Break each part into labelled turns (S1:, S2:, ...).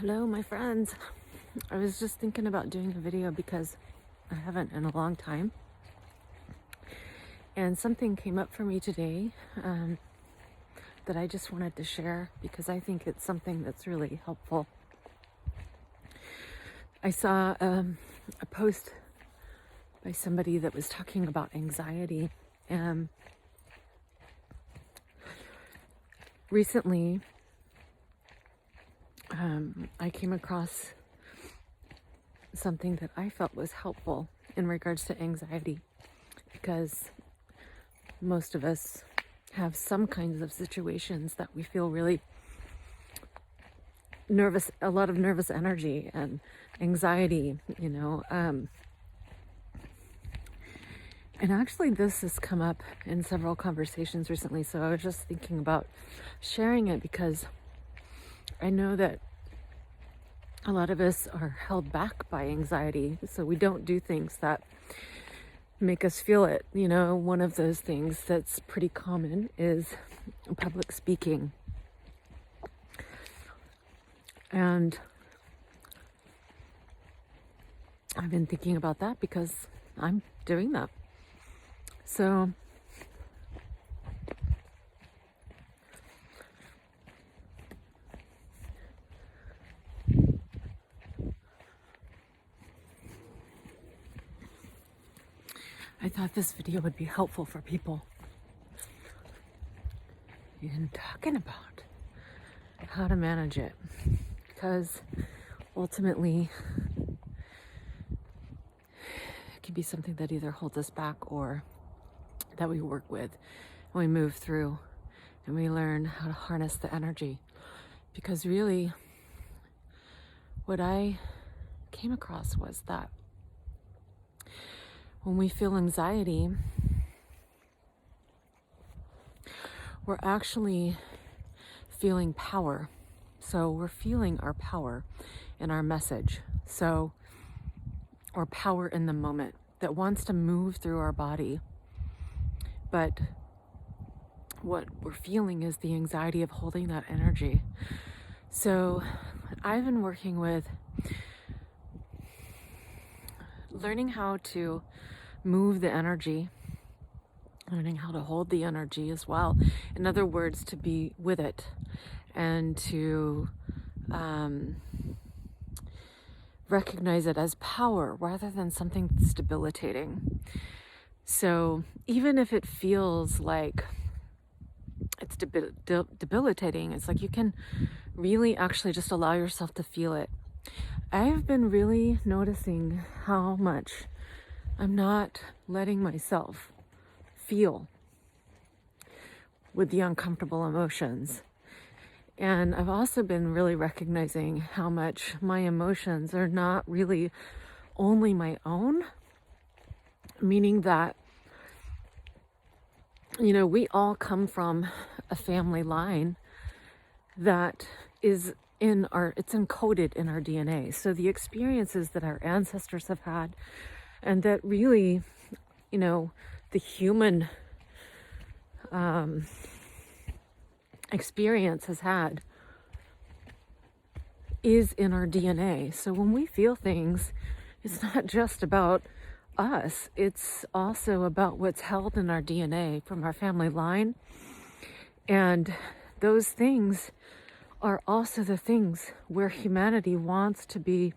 S1: Hello, my friends. I was just thinking about doing a video because I haven't in a long time. And something came up for me today that I just wanted to share because I think it's something that's really helpful. I saw a post by somebody that was talking about anxiety. And recently, I came across something that I felt was helpful in regards to anxiety, because most of us have some kinds of situations that we feel really nervous, a lot of nervous energy and anxiety, and actually this has come up in several conversations recently, so I was just thinking about sharing it because I know that a lot of us are held back by anxiety, so we don't do things that make us feel it. One of those things that's pretty common is public speaking. And I've been thinking about that because I'm doing that. So I thought this video would be helpful for people in talking about how to manage it, because ultimately it can be something that either holds us back or that we work with and we move through and we learn how to harness the energy. Because really what I came across was that when we feel anxiety, we're actually feeling power. So we're feeling our power in our message. So, or power in the moment that wants to move through our body. But what we're feeling is the anxiety of holding that energy. So I've been working with learning how to move the energy, learning how to hold the energy as well. In other words, to be with it and to recognize it as power rather than something that's debilitating. So even if it feels like it's debilitating, it's like you can really actually just allow yourself to feel it. I've been really noticing how much I'm not letting myself feel with the uncomfortable emotions. And I've also been really recognizing how much my emotions are not really only my own, meaning that, we all come from a family line that is it's encoded in our DNA. So the experiences that our ancestors have had and that really, the human experience has had is in our DNA. So when we feel things, it's not just about us, it's also about what's held in our DNA from our family line. And those things are also the things where humanity wants to be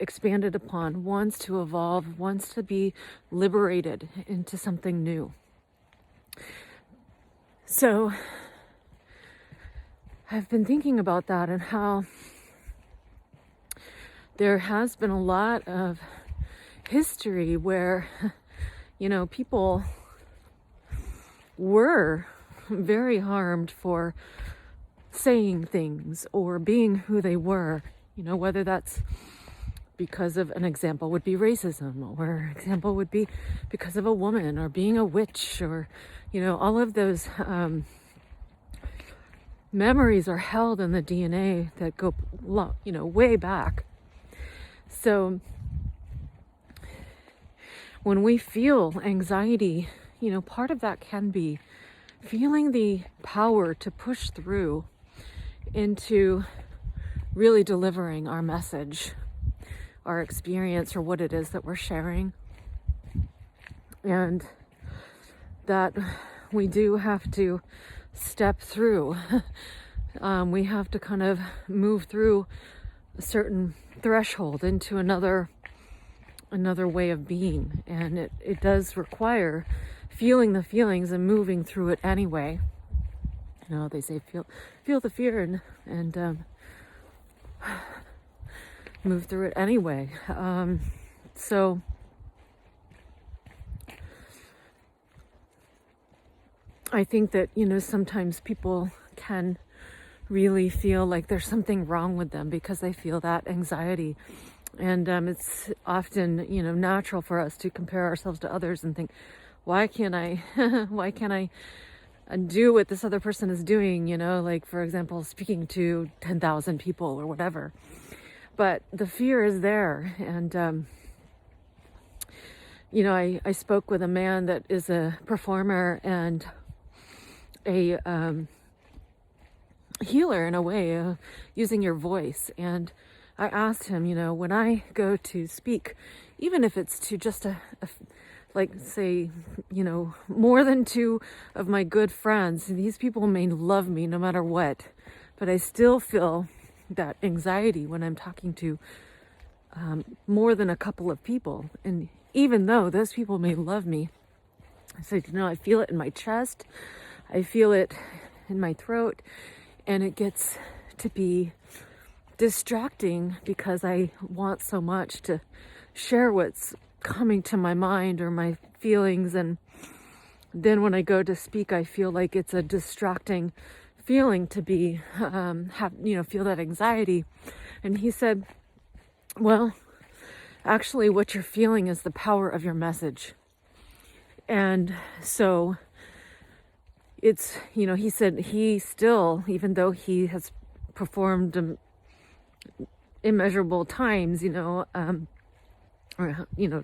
S1: expanded upon, wants to evolve, wants to be liberated into something new. So I've been thinking about that and how there has been a lot of history where, people were very harmed for saying things or being who they were, whether that's because of, an example would be racism, or an example would be because of a woman or being a witch, or, all of those memories are held in the DNA that go, way back. So when we feel anxiety, part of that can be feeling the power to push through into really delivering our message, our experience, or what it is that we're sharing. And that we do have to step through. We have to kind of move through a certain threshold into another way of being. And it does require feeling the feelings and moving through it anyway. You know, they say feel the fear and move through it anyway. So I think that, you know, sometimes people can really feel like there's something wrong with them because they feel that anxiety. And it's often, you know, natural for us to compare ourselves to others and think, why can't I do what this other person is doing, you know, like, for example, speaking to 10,000 people or whatever. But the fear is there. And, you know, I spoke with a man that is a performer and a healer in a way, using your voice. And I asked him, you know, when I go to speak, even if it's to just like, say, you know, more than 2 of my good friends, these people may love me no matter what, but I still feel that anxiety when I'm talking to more than a couple of people. And even though those people may love me, I said, you know, I feel it in my chest, I feel it in my throat, and it gets to be distracting because I want so much to share what's coming to my mind or my feelings. And then when I go to speak, I feel like it's a distracting feeling to be feel that anxiety. And he said, well, actually what you're feeling is the power of your message. And so it's, you know, he said he still, even though he has performed immeasurable times,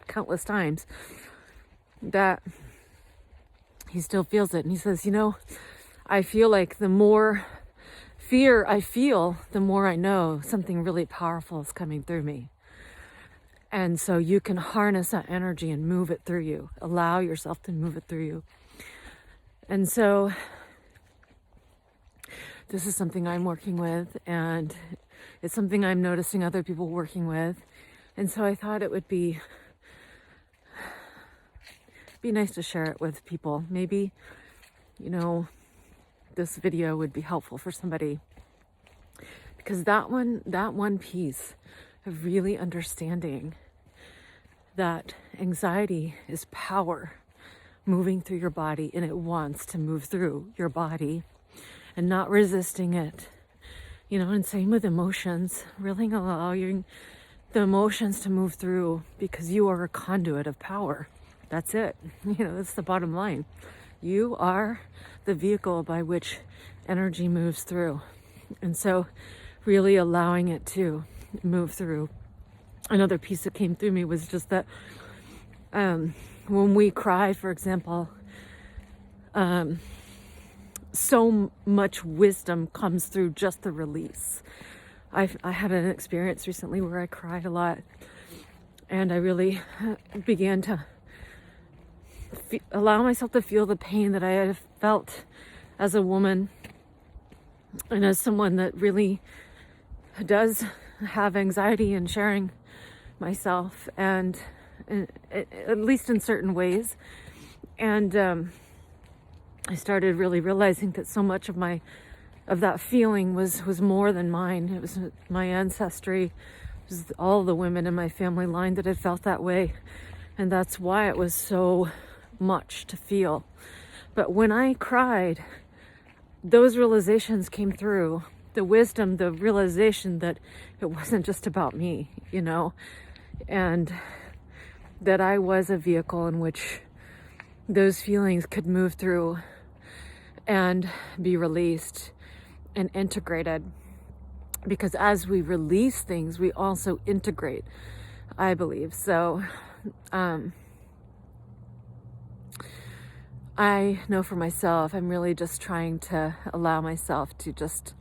S1: countless times, that he still feels it. And he says, you know, I feel like the more fear I feel, the more I know something really powerful is coming through me. And so you can harness that energy and move it through you. Allow yourself to move it through you. And so this is something I'm working with, and it's something I'm noticing other people working with. And so I thought it would be nice to share it with people. Maybe, you know, this video would be helpful for somebody, because that one piece of really understanding that anxiety is power moving through your body, and it wants to move through your body and not resisting it, you know. And same with emotions, really allowing the emotions to move through, because you are a conduit of power. That's it. You know, that's the bottom line. You are the vehicle by which energy moves through. And so really allowing it to move through. Another piece that came through me was just that when we cry, for example, so much wisdom comes through just the release. I had an experience recently where I cried a lot, and I really began to allow myself to feel the pain that I had felt as a woman and as someone that really does have anxiety in sharing myself, and at least in certain ways. And I started really realizing that so much of that feeling was more than mine. It was my ancestry. It was all the women in my family line that had felt that way, and that's why it was so much to feel. But when I cried, those realizations came through. The wisdom, the realization that it wasn't just about me, you know, and that I was a vehicle in which those feelings could move through and be released and integrated. Because as we release things, we also integrate, I believe. So I know for myself, I'm really just trying to allow myself to just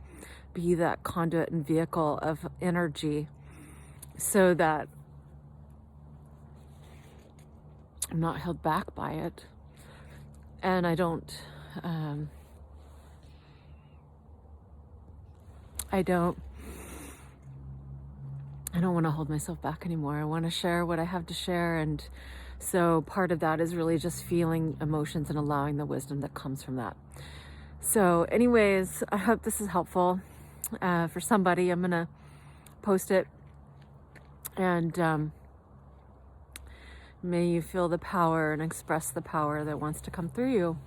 S1: be that conduit and vehicle of energy so that I'm not held back by it. And I don't, I don't want to hold myself back anymore. I want to share what I have to share. And so part of that is really just feeling emotions and allowing the wisdom that comes from that. So anyways, I hope this is helpful for somebody. I'm going to post it, and may you feel the power and express the power that wants to come through you.